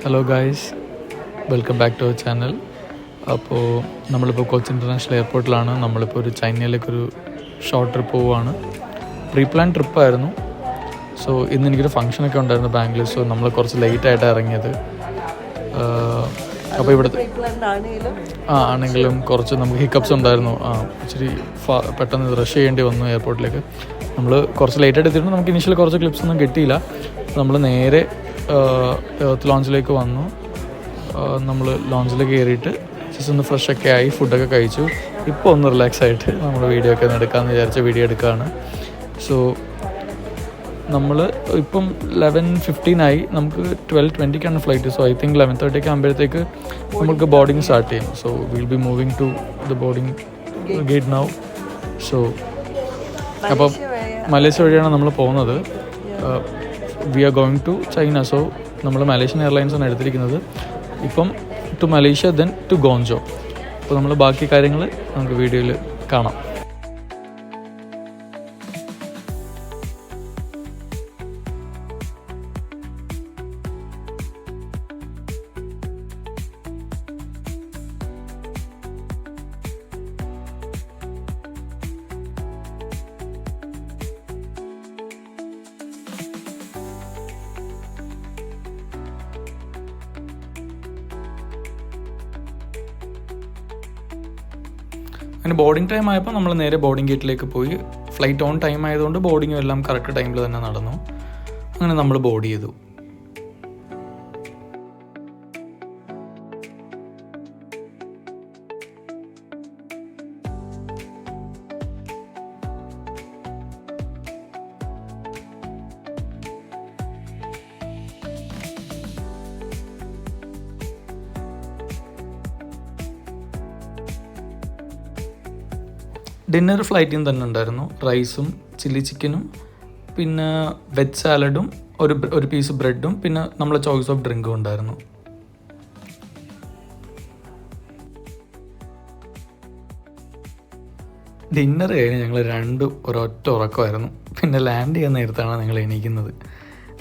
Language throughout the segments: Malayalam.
Hello guys, welcome back to our channel. അപ്പോൾ നമ്മളിപ്പോൾ കൊച്ചി ഇൻ്റർനാഷണൽ എയർപോർട്ടിലാണ്. നമ്മളിപ്പോൾ ഒരു ചൈനയിലേക്കൊരു ഷോർട്ട് ട്രിപ്പ് പോവുകയാണ്. പ്രീ പ്ലാൻ ട്രിപ്പായിരുന്നു. സോ ഇന്ന് എനിക്കൊരു ഫംഗ്ഷനൊക്കെ ഉണ്ടായിരുന്നു ബാംഗ്ലൂർ. സോ നമ്മൾ കുറച്ച് ലേറ്റായിട്ടാണ് ഇറങ്ങിയത്. അപ്പോൾ ഇവിടുത്തെ ആണെങ്കിലും കുറച്ച് നമുക്ക് ഹിക്കപ്സ് ഉണ്ടായിരുന്നു. ഇച്ചിരി പെട്ടെന്ന് റഷ് ചെയ്യേണ്ടി വന്നു എയർപോർട്ടിലേക്ക്. നമ്മൾ കുറച്ച് ലേറ്റായിട്ട് എത്തിയിട്ട് നമുക്ക് ഇനീഷ്യൽ കുറച്ച് ക്ലിപ്സ് ഒന്നും കിട്ടിയില്ല. നമ്മൾ നേരെ എർത്ത് ലോഞ്ചിലേക്ക് വന്നു. നമ്മൾ ലോഞ്ചിലേക്ക് കയറിയിട്ട് ജസ്റ്റ് ഒന്ന് ഫ്രഷൊക്കെ ആയി ഫുഡൊക്കെ കഴിച്ചു. ഇപ്പോൾ ഒന്ന് റിലാക്സ് ആയിട്ട് നമ്മൾ വീഡിയോ ഒക്കെ എടുക്കാമെന്ന് വിചാരിച്ച വീഡിയോ എടുക്കുകയാണ്. സോ നമ്മൾ ഇപ്പം 11:15 ആയി. നമുക്ക് 12:20 ഫ്ലൈറ്റ്. സോ ഐ തിങ്ക് 11:30 ആകുമ്പോഴത്തേക്ക് നമുക്ക് ബോർഡിങ് സ്റ്റാർട്ട് ചെയ്യും. So will be moving to the boarding gate now. So അപ്പം മലേഷ്യ വഴിയാണ് നമ്മൾ പോകുന്നത്. We are going to China. So നമ്മൾ മലേഷ്യൻ എയർലൈൻസാണ് എടുത്തിരിക്കുന്നത്. ഇപ്പം to Malaysia then to Guangzhou. അപ്പോൾ നമ്മൾ ബാക്കി കാര്യങ്ങൾ നമുക്ക് വീഡിയോയിൽ കാണാം. അങ്ങനെ ബോർഡിംഗ് ടൈം ആയപ്പോൾ നമ്മൾ നേരെ ബോർഡിംഗ് ഗേറ്റിലേക്ക് പോയി. ഫ്ലൈറ്റ് ഓൺ ടൈം ആയതുകൊണ്ട് ബോർഡിങ്ങും എല്ലാം കറക്റ്റ് ടൈമിൽ തന്നെ നടന്നു. അങ്ങനെ നമ്മൾ ബോർഡ് ചെയ്തു. ഡിന്നർ ഫ്ലൈറ്റിൽ നിന്ന് തന്നെ ഉണ്ടായിരുന്നു. റൈസും ചില്ലി ചിക്കനും പിന്നെ വെജ് സാലഡും ഒരു പീസ് ബ്രെഡും പിന്നെ നമ്മളെ ചോയ്സ് ഓഫ് ഡ്രിങ്കും ഉണ്ടായിരുന്നു. ഡിന്നർ കഴിഞ്ഞ് ഞങ്ങൾ ഒരൊറ്റ ഉറക്കമായിരുന്നു. പിന്നെ ലാൻഡ് ചെയ്യാൻ നേരത്താണ് ഞങ്ങൾ എണീക്കുന്നത്.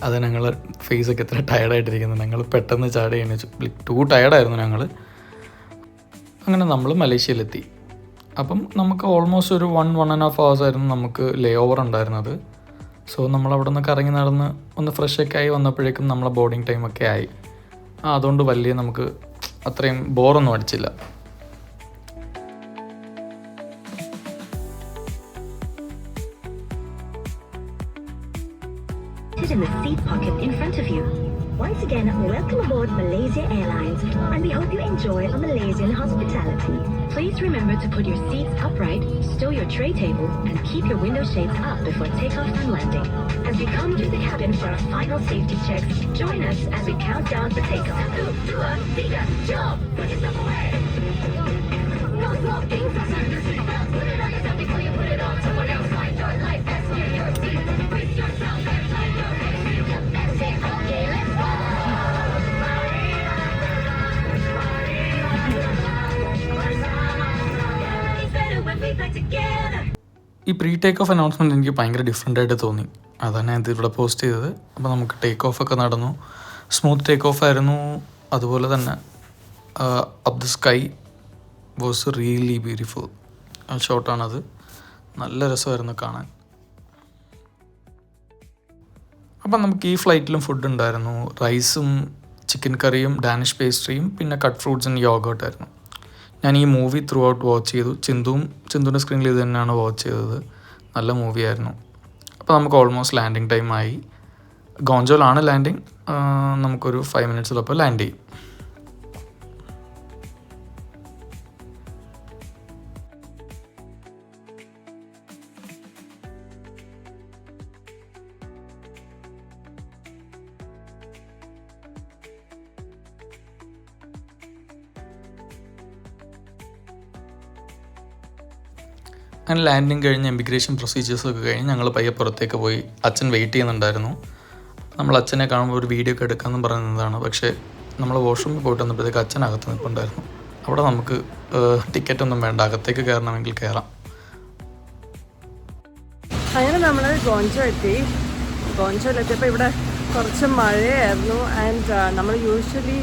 അത് ഞങ്ങൾ ഫേസൊക്കെ എത്ര ടയർഡായിട്ടിരിക്കുന്നത്. ഞങ്ങൾ പെട്ടെന്ന് ചാടി എണീച്ചു. ടൂ ടയർഡായിരുന്നു ഞങ്ങൾ. അങ്ങനെ നമ്മൾ മലേഷ്യയിലെത്തി. അപ്പം നമുക്ക് ഓൾമോസ്റ്റ് ഒരു 1.5 hours ആയിരുന്നു നമുക്ക് ലേ ഓവർ ഉണ്ടായിരുന്നത്. സോ നമ്മളവിടെ നിന്ന് കറങ്ങി നടന്ന് ഒന്ന് ഫ്രഷൊക്കെ ആയി വന്നപ്പോഴേക്കും നമ്മളെ ബോർഡിങ് ടൈമൊക്കെ ആയി. അതുകൊണ്ട് വലിയ നമുക്ക് അത്രയും ബോറൊന്നും അടിച്ചില്ല. In the seat pocket in front of you. Once again, welcome aboard Malaysia Airlines, and we hope you enjoy our Malaysian hospitality. Please remember to put your seats upright, stow your tray table, and keep your window shades up before takeoff and landing. As we come to the cabin for our final safety checks, join us as we count down for takeoff. 3, 2, 1, Tiga, jump! Put yourself away! No smoking, fasten your seatbelt, put it on yourself before you put it on someone else. Find your life, that's where your seat. Brace yourself and find your head. That's it, okay, let's go! ഈ പ്രീ ടേക്ക് ഓഫ് അനൗൺസ്മെൻറ്റ് എനിക്ക് ഭയങ്കര ഡിഫറെൻ്റായിട്ട് തോന്നി. അതാണ് ഞാൻ ഇതിവിടെ പോസ്റ്റ് ചെയ്തത്. അപ്പോൾ നമുക്ക് ടേക്ക് ഓഫൊക്കെ നടന്നു. സ്മൂത്ത് ടേക്ക് ഓഫ് ആയിരുന്നു. അതുപോലെ തന്നെ up the sky was really beautiful. ആ ഷോട്ടാണത്. നല്ല രസമായിരുന്നു കാണാൻ. അപ്പം നമുക്ക് ഈ ഫ്ലൈറ്റിലും ഫുഡ് ഉണ്ടായിരുന്നു. റൈസും ചിക്കൻ കറിയും ഡാനിഷ് പേസ്ട്രിയും പിന്നെ കട്ട് ഫ്രൂട്ട്സ് ആൻഡ് യോഗേർട്ടായിരുന്നു. ഞാൻ ഈ മൂവി ത്രൂ ഔട്ട് വാച്ച് ചെയ്തു. ചിന്തുവിൻ്റെ സ്ക്രീനിൽ ഇത് തന്നെയാണ് വാച്ച് ചെയ്തത്. നല്ല മൂവിയായിരുന്നു. അപ്പോൾ നമുക്ക് ഓൾമോസ്റ്റ് ലാൻഡിങ് ടൈമായി. ഗോഞ്ചോയിലാണ് ലാൻഡിങ്. നമുക്കൊരു 5 minutes ലാൻഡ് ചെയ്യും. അങ്ങനെ ലാൻഡിങ് കഴിഞ്ഞ് എമിഗ്രേഷൻ പ്രൊസീജിയേഴ്സൊക്കെ കഴിഞ്ഞ് ഞങ്ങൾ പയ്യെ പുറത്തേക്ക് പോയി. അച്ഛൻ വെയിറ്റ് ചെയ്യുന്നുണ്ടായിരുന്നു. നമ്മൾ അച്ഛനെ കാണുമ്പോൾ ഒരു വീഡിയോ ഒക്കെ എടുക്കാമെന്ന് പറയുന്നതാണ്. പക്ഷേ നമ്മൾ വാഷ്റൂമിൽ പോയിട്ട് വന്നപ്പോഴത്തേക്ക് അച്ഛനകത്ത് നിൽപ്പുണ്ടായിരുന്നു. അവിടെ നമുക്ക് ടിക്കറ്റൊന്നും വേണ്ട, അകത്തേക്ക് കയറണമെങ്കിൽ കയറാം. അങ്ങനെ നമ്മൾ ഗോഞ്ചോ എത്തി. ഗോഞ്ചോയിലെത്തിയപ്പോൾ ഇവിടെ കുറച്ച് മഴയായിരുന്നു. ആൻഡ് നമ്മൾ യൂഷ്വലി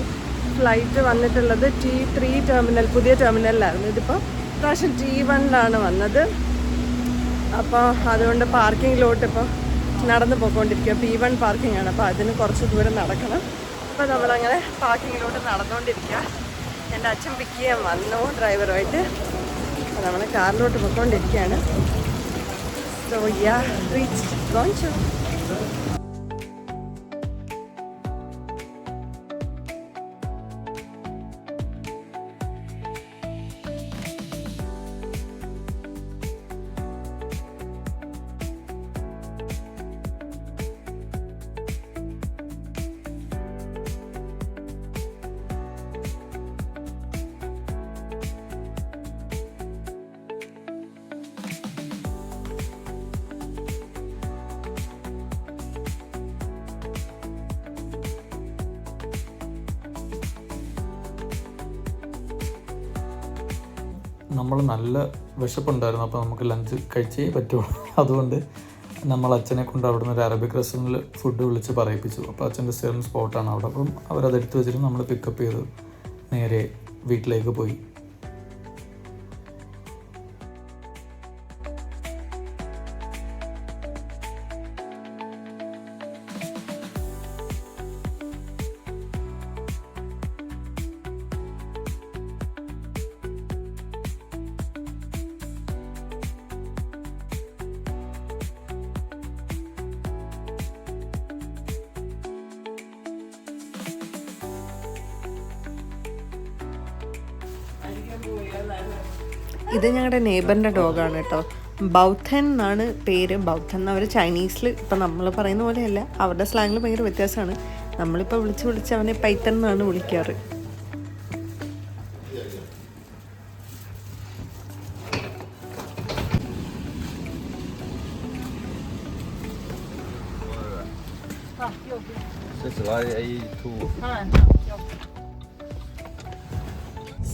ഫ്ലൈറ്റ് വന്നിട്ടുള്ളത് T3 ടെർമിനൽ, പുതിയ ടെർമിനലിലായിരുന്നു. ഇതിപ്പോൾ പ്രാവശ്യം T1 വന്നത്. അപ്പോൾ അതുകൊണ്ട് പാർക്കിങ്ങിലോട്ട് ഇപ്പോൾ നടന്ന് പോയിക്കൊണ്ടിരിക്കുക. P1 പാർക്കിംഗ് ആണ്, അപ്പോൾ അതിന് കുറച്ച് ദൂരം നടക്കണം. അപ്പോൾ നമ്മളങ്ങനെ പാർക്കിങ്ങിലോട്ട് നടന്നുകൊണ്ടിരിക്കുക. എൻ്റെ അച്ഛൻ പിക്ക് ചെയ്യാൻ വന്നു ഡ്രൈവറുമായിട്ട്. അപ്പോൾ നമ്മൾ കാറിലോട്ട് പോയിക്കൊണ്ടിരിക്കുകയാണ്. സോ യാ റീച്ച് ഗോൺചു. നമ്മൾ നല്ല വിശപ്പുണ്ടായിരുന്നു, അപ്പോൾ നമുക്ക് ലഞ്ച് കഴിച്ചേ പറ്റുള്ളൂ. അതുകൊണ്ട് നമ്മൾ അച്ഛനെ കൊണ്ട് അവിടെ നിന്ന് ഒരു അറബിക് റെസ്റ്റോറൻറ്റിൽ ഫുഡ് വിളിച്ച് പറയിപ്പിച്ചു. അപ്പോൾ അച്ഛൻ്റെ സ്ഥിരം സ്പോട്ടാണ് അവിടെ. അപ്പം അവരതെടുത്ത് വെച്ചിട്ട് നമ്മൾ പിക്കപ്പ് ചെയ്ത് നേരെ വീട്ടിലേക്ക് പോയി. ഇത് ഞങ്ങളുടെ നെയ്ബറിൻ്റെ ഡോഗാണ് കേട്ടോ. ബൗദ്ധൻ എന്നാണ് പേര്. ബൗദ്ധൻ എന്ന് അവർ ചൈനീസിൽ, ഇപ്പം നമ്മൾ പറയുന്ന പോലെയല്ല, അവരുടെ സ്ലാങ്ങിൽ ഭയങ്കര വ്യത്യാസമാണ്. നമ്മളിപ്പോൾ വിളിച്ച് അവനെ പൈത്തൻ എന്നാണ് വിളിക്കാറ്.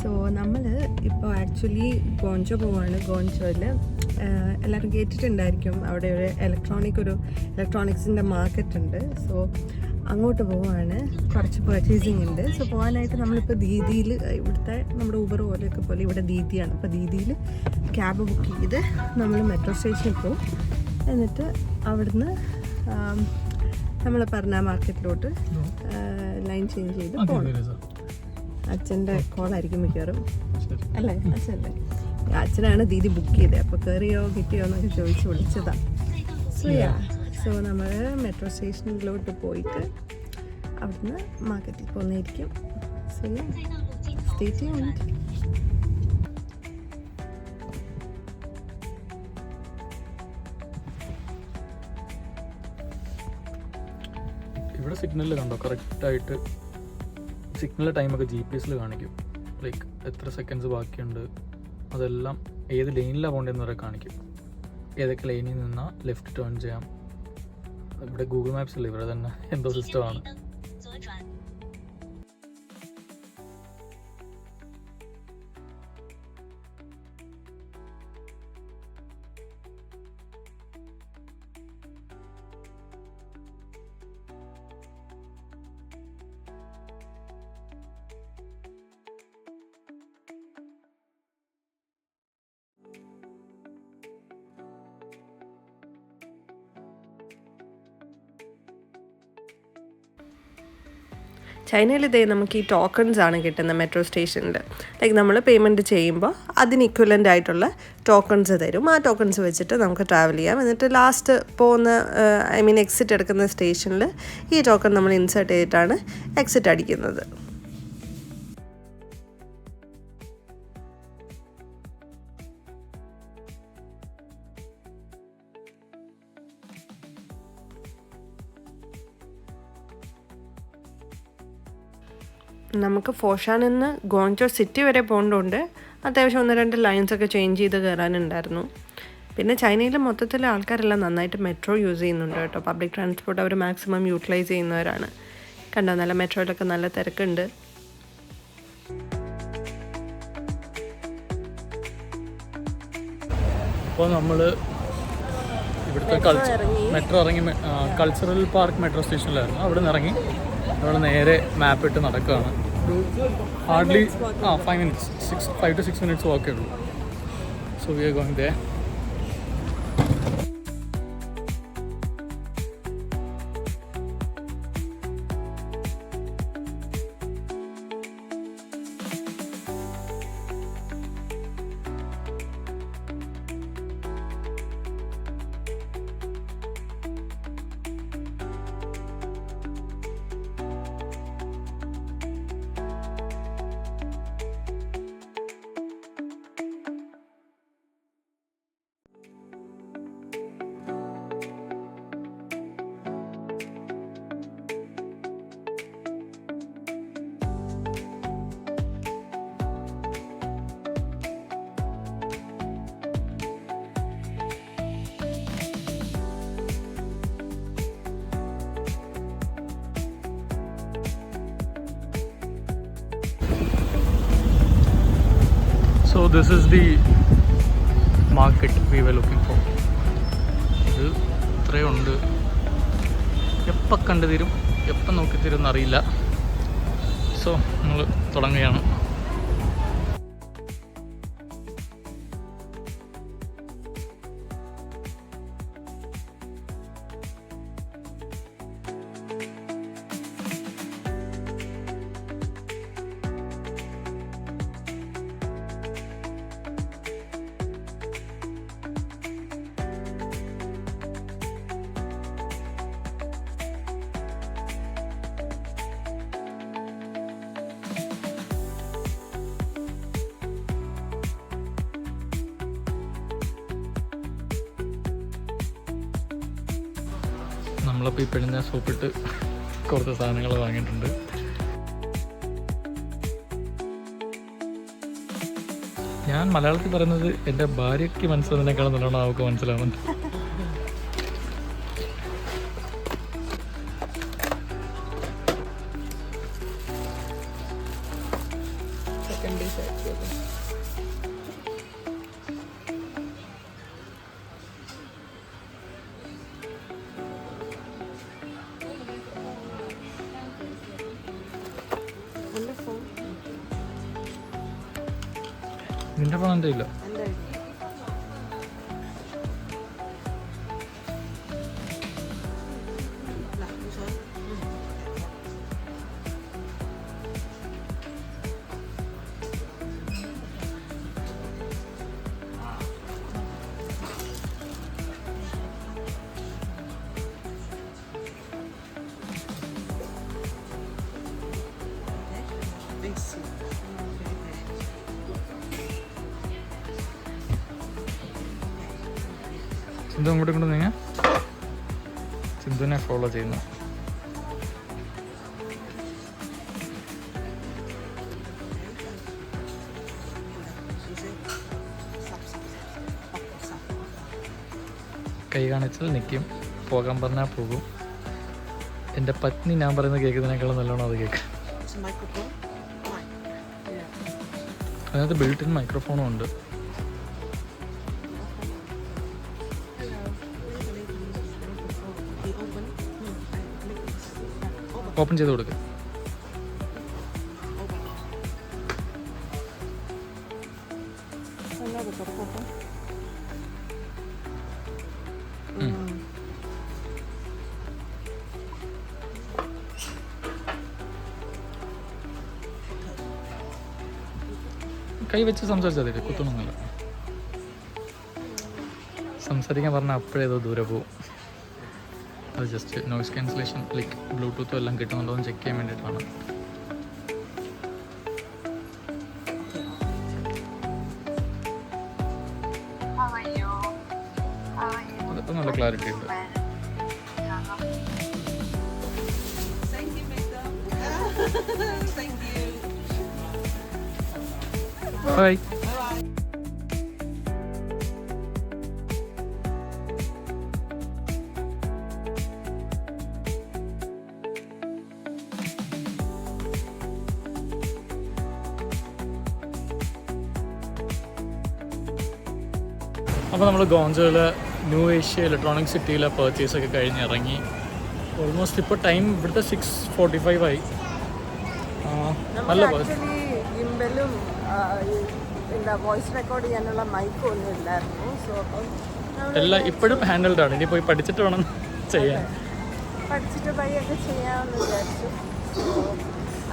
സോ നമ്മൾ ഇപ്പോൾ ആക്ച്വലി ഗോഞ്ചോ പോവാണ്. ഗോഞ്ചോയിൽ എല്ലാവരും കേട്ടിട്ടുണ്ടായിരിക്കും, അവിടെ ഒരു ഇലക്ട്രോണിക്സിൻ്റെ മാർക്കറ്റ് ഉണ്ട്. സോ അങ്ങോട്ട് പോവാണ്. കുറച്ച് പർച്ചേസിങ് ഉണ്ട്. സോ പോകാനായിട്ട് നമ്മളിപ്പോൾ ദീദിയിൽ, ഇവിടുത്തെ നമ്മുടെ ഊബർ പോലെയൊക്കെ പോലെ ഇവിടെ ദീദിയാണ്. അപ്പോൾ ദീദിയിൽ ക്യാബ് ബുക്ക് ചെയ്ത് നമ്മൾ മെട്രോ സ്റ്റേഷനിൽ പോകും. എന്നിട്ട് അവിടുന്ന് നമ്മൾ പറഞ്ഞ മാർക്കറ്റിലോട്ട് ലൈൻ ചേഞ്ച് ചെയ്ത് പോകണം. അച്ഛൻ്റെ കോളായിരിക്കും മിക്കവാറും, അല്ലേ? അച്ഛനല്ലേ? അച്ഛനാണ് ദീദി ബുക്ക് ചെയ്തത്. അപ്പോൾ കയറിയോ കിട്ടിയോ എന്നൊക്കെ ചോദിച്ച് വിളിച്ചതാണ്. സോ നമ്മൾ മെട്രോ സ്റ്റേഷനിലോട്ട് പോയിട്ട് അവിടുന്ന് മാർക്കറ്റിൽ പോകുന്നതായിരിക്കും. So stay tuned. ഇവിടെ സിഗ്നലിൽ കണ്ടോ, കറക്റ്റായിട്ട് സിഗ്നൽ ടൈമൊക്കെ GPS കാണിക്കും. ലൈക്ക് എത്ര സെക്കൻഡ്സ് ബാക്കിയുണ്ട്, അതെല്ലാം ഏത് ലൈനിലാണ് പോകേണ്ടതെന്ന് വരെ കാണിക്കും. ഏതൊക്കെ ലൈനിൽ നിന്നാൽ ലെഫ്റ്റ് ടേൺ ചെയ്യാം. ഇവിടെ ഗൂഗിൾ മാപ്സ് അല്ലേ, ഇവിടെ തന്നെ എന്തോ സിസ്റ്റമാണ്. ചൈനയിൽ ഇതേ നമുക്ക് ഈ ടോക്കൺസ് ആണ് കിട്ടുന്നത് മെട്രോ സ്റ്റേഷനിൽ. ലൈക്ക് നമ്മൾ പേയ്മെൻറ്റ് ചെയ്യുമ്പോൾ അതിന് ഇക്വലൻ്റ് ആയിട്ടുള്ള ടോക്കൺസ് തരും. ആ ടോക്കൺസ് വെച്ചിട്ട് നമുക്ക് ട്രാവൽ ചെയ്യാം. എന്നിട്ട് ലാസ്റ്റ് പോകുന്ന എക്സിറ്റ് എടുക്കുന്ന സ്റ്റേഷനിൽ ഈ ടോക്കൺ നമ്മൾ ഇൻസേർട്ട് ചെയ്തിട്ടാണ് എക്സിറ്റ് അടിക്കുന്നത്. നമുക്ക് ഫോഷാനിൽ നിന്ന് ഗോഞ്ചോ സിറ്റി വരെ പോകേണ്ടതുകൊണ്ട് അത്യാവശ്യം 1-2 ലൈൻസൊക്കെ ചേഞ്ച് ചെയ്ത് കയറാനുണ്ടായിരുന്നു. പിന്നെ ചൈനയിൽ മൊത്തത്തിൽ ആൾക്കാരെല്ലാം നന്നായിട്ട് മെട്രോ യൂസ് ചെയ്യുന്നുണ്ട് കേട്ടോ. പബ്ലിക് ട്രാൻസ്പോർട്ട് അവർ മാക്സിമം യൂട്ടിലൈസ് ചെയ്യുന്നവരാണ്. കണ്ടോ, നല്ല മെട്രോയിലൊക്കെ നല്ല തിരക്കുണ്ട്. അപ്പോൾ നമ്മൾ ഇവിടുത്തെ ഇറങ്ങി. മെട്രോ ഇറങ്ങി കൾച്ചറൽ പാർക്ക് മെട്രോ സ്റ്റേഷനിലായിരുന്നു. അവിടെ നിന്ന് ഇറങ്ങി നമ്മൾ നേരെ മാപ്പ് ഇട്ട് നടക്കുകയാണ്. ഹാർഡ്ലി 5 minutes, 5 to 6 minutes വാക്കേ ഉള്ളൂ. So we are going there. So this is the market we were looking for. ഇത് ഇത്രയുണ്ട്. എപ്പോൾ കണ്ടു തരും എപ്പം നോക്കി തരും എന്നറിയില്ല. സോ നമ്മൾ തുടങ്ങുകയാണ്. നമ്മളപ്പോൾ ഈ പെണ്ണിനെ സോപ്പിട്ട് കുറച്ച് സാധനങ്ങൾ വാങ്ങിയിട്ടുണ്ട്. ഞാൻ മലയാളത്തിൽ പറയുന്നത് എൻ്റെ ഭാര്യയ്ക്ക് മനസ്സിലാകുന്നതിനേക്കാളും നല്ലോണം അവൾക്ക് മനസ്സിലാവുന്നുണ്ട്. നിന്റെ ഫോൺ എൻ്റെ ഇല്ല. സിന്ധു അങ്ങോട്ട് കൊണ്ട് നീങ്ങ. സിന്ധുവിനെ ഫോളോ ചെയ്യുന്നു. കൈ കാണിച്ചാൽ നിൽക്കും, പോകാൻ പറഞ്ഞാൽ പോകും. എൻ്റെ പത്നി ഞാൻ പറയുന്നത് കേൾക്കുന്നതിനേക്കാളും നല്ലോണം അത് കേൾക്കും. അതിനകത്ത് ബിൽറ്റ് ഇൻ മൈക്രോഫോണും ഉണ്ട്. ഓപ്പൺ ചെയ്ത് കൊടുക്കുക. കൈ വെച്ച് സംസാരിച്ചാൽ മതി, കുത്തൊന്നുമില്ല. സംസാരിക്കാൻ പറഞ്ഞാൽ അപ്പോഴേതോ ദൂരെ പോവും. അത് ജസ്റ്റ് നോയിസ് ക്യാൻസലേഷൻ ലൈക്ക് ബ്ലൂടൂത്തും എല്ലാം കിട്ടുന്നുണ്ടോ എന്ന് ചെക്ക് ചെയ്യാൻ വേണ്ടിയിട്ടാണ്. അതിപ്പോൾ നല്ല ക്ലാരിറ്റി ഉണ്ട്. ബൈ. അപ്പോൾ നമ്മൾ ഗോഞ്ചയിലെ ന്യൂ ഏഷ്യ ഇലക്ട്രോണിക് സിറ്റിയിലെ പർച്ചേസൊക്കെ കഴിഞ്ഞ് ഇറങ്ങി. ഓൾമോസ്റ്റ് ഇപ്പോൾ ടൈം ഇവിടുത്തെ 6:45 ആയി. നല്ല ആക്ച്വലി ഗിംബലും എന്താ വോയിസ് റെക്കോർഡ് ചെയ്യാനുള്ള മൈക്കും ഒന്നും ഇല്ലായിരുന്നു. സോ അപ്പം എല്ലാം ഇപ്പോഴും ഹാൻഡിൽഡാണ്. ഇനി പോയി പഠിച്ചിട്ട് വേണം ചെയ്യാൻ. പഠിച്ചിട്ട് പയ്യൊക്കെ ചെയ്യാമെന്ന് വിചാരിച്ചു. സോ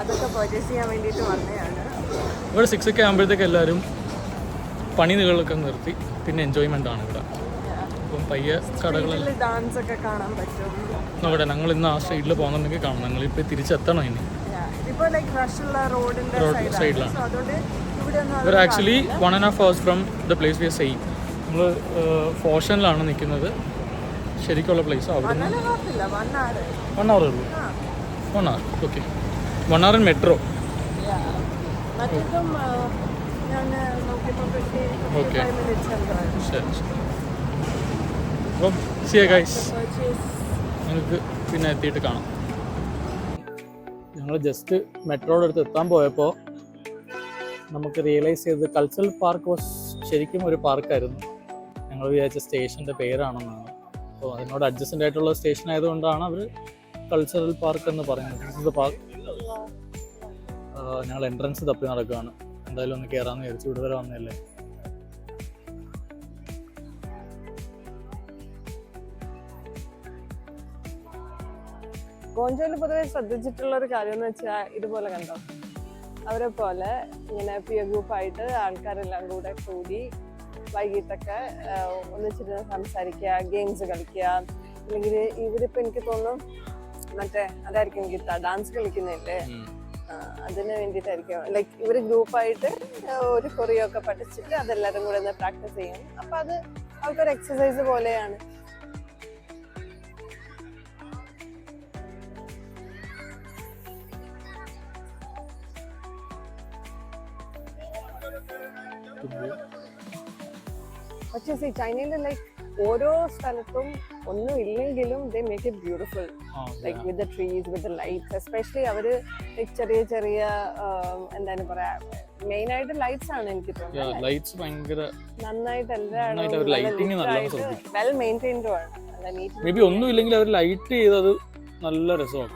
അതൊക്കെ പർച്ചേസ് ചെയ്യാൻ വേണ്ടിയിട്ട് വന്നതാണ്. ഇവിടെ 6 ഒക്കെ ആകുമ്പോഴത്തേക്ക് എല്ലാവരും പണികളൊക്കെ നിർത്തി പിന്നെ എൻജോയ്മെൻ്റ് ആണ് ഇവിടെ. അപ്പം പയ്യെ കടകളിൽ ഡാൻസ് ഒക്കെ കാണാൻ പറ്റും. നോക്കട്ടെ, ഞങ്ങൾ ഇന്ന് ആ സൈഡിൽ പോകുന്നുണ്ടെങ്കിൽ കാണാം. ഞങ്ങളിപ്പോൾ തിരിച്ചെത്തണം ഇനി. ഇപ്പോൾ ലൈക്ക് റഷുള്ള റോഡിൻ്റെ സൈഡിലാണ്. സോ അതുകൊണ്ട് ഇവിടെ ഇവർ actually 1.5 hours from the place we are saying. നമ്മൾ ഫോഷനിലാണ് നിൽക്കുന്നത്. ശരിക്കുള്ള പ്ലേസ് അവിടെ 1 hour ഉള്ളൂ. 1 hour ഓക്കെ. 1 hour metro. മറ്റേതും ഞാൻ നോക്കിയപ്പോൾ Okay. 55 minutes ഉണ്ടായിരുന്നു. ശരി. അപ്പം സിയ ഗൈസ്, നിങ്ങൾക്ക് പിന്നെ എത്തിയിട്ട് കാണാം. ഞങ്ങൾ ജസ്റ്റ് മെട്രോയുടെ അടുത്ത് എത്താൻ പോയപ്പോൾ നമുക്ക് റിയലൈസ് ചെയ്തത് കൾച്ചറൽ പാർക്ക് വാസ് ശരിക്കും ഒരു പാർക്കായിരുന്നു. ഞങ്ങൾ വിചാരിച്ച സ്റ്റേഷൻ്റെ പേരാണെന്നാണ്. അപ്പോൾ അതിനോട് അഡ്ജസ്റ്റൻ്റ് ആയിട്ടുള്ള സ്റ്റേഷൻ ആയതുകൊണ്ടാണ് അവർ കൾച്ചറൽ പാർക്ക് എന്ന് പറയുന്നത്. This is the park. ഞങ്ങൾ എൻട്രൻസ് തപ്പി നടക്കുകയാണ്. എന്തായാലും ഒന്ന് കയറാമെന്ന് വിചാരിച്ചു. ഇവിടെ വരെ വന്നതല്ലേ. ഗോഞ്ചോയിൽ പൊതുവെ ശ്രദ്ധിച്ചിട്ടുള്ള ഒരു കാര്യം എന്ന് വെച്ചാൽ ഇതുപോലെ കണ്ടോ, അവരെ പോലെ ഇങ്ങനെ പിയർ ഗ്രൂപ്പായിട്ട് ആൾക്കാരെല്ലാം കൂടെ കൂടി വൈകിട്ടൊക്കെ ഒന്നിച്ചിരുന്ന് സംസാരിക്കുക, ഗെയിംസ് കളിക്കുക. അല്ലെങ്കിൽ ഇവരിപ്പോൾ എനിക്ക് തോന്നുന്നു മറ്റേ അതായിരിക്കും ഗീത ഡാൻസ് കളിക്കുന്നില്ലേ, അതിന് വേണ്ടിയിട്ടായിരിക്കും. ലൈക്ക് ഇവർ ഗ്രൂപ്പായിട്ട് ഒരു കൊറിയൊക്കെ പഠിച്ചിട്ട് അതെല്ലാവരും കൂടെ ഒന്ന് പ്രാക്ടീസ് ചെയ്യും. അപ്പം അത് അവർക്കൊരു എക്സസൈസ് പോലെയാണ്. പക്ഷേ ചൈനയിൽ ലൈക്ക് ഓരോ സ്ഥലത്തും ഒന്നും ഇല്ലെങ്കിലും they make it beautiful, like with the trees, with the lights. Especially അവര് ലൈക്ക് ചെറിയ ചെറിയ എന്താണ് പറയാ, മെയിൻ ആയിട്ട് ലൈറ്റ്സ് ആണ് എനിക്ക് തോന്നുന്നത്. ലൈറ്റ്സ് ഭയങ്കര നന്നായിട്ട് എല്ലാം വെൽ മെയിൻറ്റൈൻഡും ആണ്. മേ ബി ഒന്നും ഇല്ലെങ്കിൽ അവർ ലൈറ്റ് ചെയ്തത് നല്ല രസമാണ്.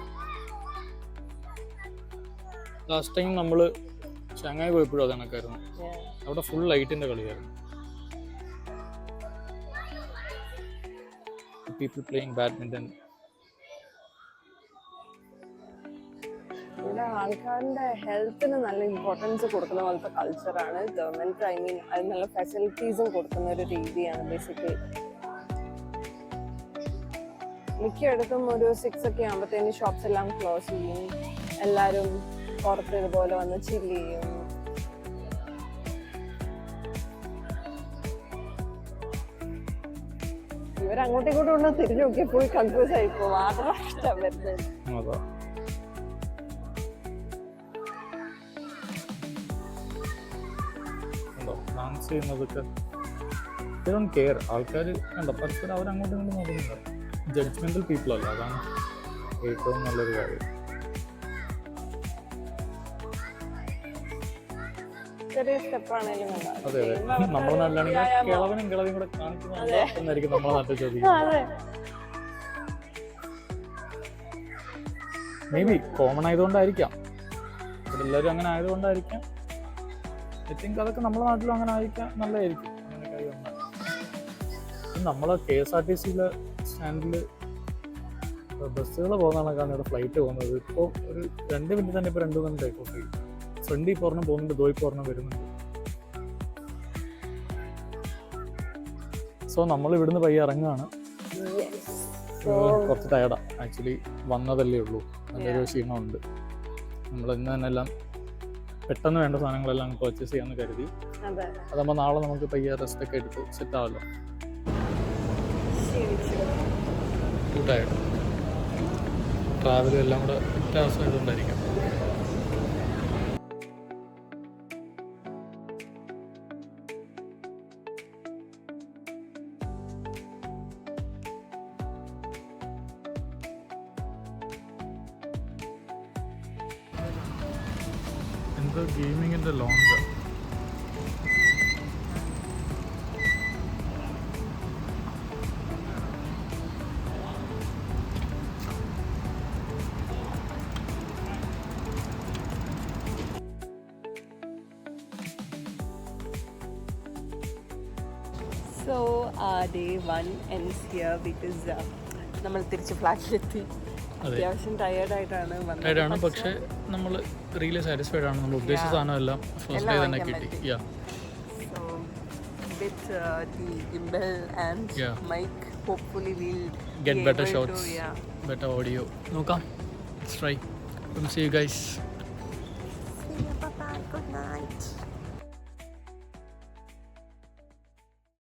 ലാസ്റ്റ് ടൈം നമ്മള് ഷാങ്ങായി പോയപ്പോഴും അത് കണക്കായിരുന്നു. അവിടെ ഫുൾ ലൈറ്റിന്റെ കളിയായിരുന്നു. People playing badminton. ഇവിടെ ആൾക്കാരുടെ ഹെൽത്തിന് നല്ല ഇമ്പോർട്ടൻസ് കൊടുക്കുന്ന പോലത്തെ കൾച്ചറാണ് ഗവൺമെന്റ്. ഐ മീൻ അത് നല്ല ഫെസിലിറ്റീസും കൊടുക്കുന്ന ഒരു രീതിയാണ് ബേസിക്കലി. മിക്കയിടത്തും ഒരു 6 ഒക്കെ ആകുമ്പോഴത്തേന് ഷോപ്സ് എല്ലാം ക്ലോസ് ചെയ്യും. എല്ലാവരും പുറത്ത് ഇതുപോലെ വന്ന് ചില്ല് ചെയ്യും. ഇവരങ്ങോട്ടും ഇങ്ങോട്ടും ഒന്ന് തിരിഞ്ഞു നോക്കിയാൽ പോയി കൺഫ്യൂസ് ആയിപ്പോ. മാത്രം ഇഷ്ടം വരുന്നത് ഡാൻസ് ചെയ്യുന്നതൊക്കെ കെയർ. ആൾക്കാർ കണ്ടോ പരസ്പരം അവരങ്ങോട്ടും ഇങ്ങോട്ടും നോക്കുന്നുണ്ട്. ജഡ്ജ്മെന്റൽ പീപ്പിൾ അല്ല, അതാണ് ഏറ്റവും നല്ലൊരു കാര്യം. ചെറിയ സ്റ്റെപ്പാണേലും അതെ അതെ, നമ്മുടെ നാട്ടിലാണെങ്കിൽ കിളവനും കിളവിയും കൂടെ കാണിക്കുന്നതായിരിക്കും നമ്മളെ നാട്ടിൽ ചോദിക്കുന്നത്. മേ ബി കോമൺ ആയതുകൊണ്ടായിരിക്കാം, ഇവിടെ എല്ലാവരും അങ്ങനെ ആയതുകൊണ്ടായിരിക്കാം. ഐ തിങ്ക് അതൊക്കെ നമ്മുടെ നാട്ടിലും അങ്ങനെ ആയിരിക്കാം, നല്ലതായിരിക്കും. അങ്ങനെ കാര്യം ഒന്നാണ്. നമ്മളെ KSRTC സ്റ്റാൻഡിൽ ബസ്സുകൾ പോകുന്നതാണ് ഇവിടെ ഫ്ലൈറ്റ് പോകുന്നത്. ഇപ്പോൾ ഒരു 2 മിനിറ്റ് തന്നെ ഇപ്പോൾ 2 ടേക്ക് ഓഫ് ചെയ്യും. ഫ്രണ്ടിൽ ഇപ്പോൾ ഒരെണ്ണം പോകുന്നുണ്ട്, ഇപ്പോൾ ഒരെണ്ണം വരുന്നുണ്ട്. സോ നമ്മൾ ഇവിടുന്ന് പയ്യെ ഇറങ്ങുകയാണ്. കുറച്ച് ടയർഡാണ് ആക്ച്വലി, വന്നതല്ലേ ഉള്ളൂ, നല്ലൊരു ക്ഷീണമുണ്ട്. നമ്മൾ ഇന്ന് തന്നെ എല്ലാം പെട്ടെന്ന് വേണ്ട സാധനങ്ങളെല്ലാം പർച്ചേസ് ചെയ്യാമെന്ന് കരുതി. അതാകുമ്പോൾ നാളെ നമുക്ക് പയ്യെ റെസ്റ്റ് ഒക്കെ എടുത്ത് സെറ്റ് ആവല്ലോ. ടയർഡ് ട്രാവലും എല്ലാം കൂടെ വ്യത്യാസം ആയതുകൊണ്ടായിരിക്കും. ഗെയിമിങ്ങിന്റെ lounge so day 1 ends here because നമ്മൾ തിരിച്ച് ഫ്ലാറ്റിലെത്തി. അത്യാവശ്യം ടയേർഡായിട്ടാണ് ടയർഡാണ്, പക്ഷേ നമ്മൾ റിയലി സാറ്റിസ്ഫൈഡ് ആണ്. നമ്മൾ ഉദ്ദേശിച്ച സാധനം എല്ലാം ഫസ്റ്റ് ഡേ തന്നെ കിട്ടി. Yeah so with the gimbal and mic hopefully will get better shots, better audio. നോക്കാം, let's try. See you guys. See you, bye bye, good night.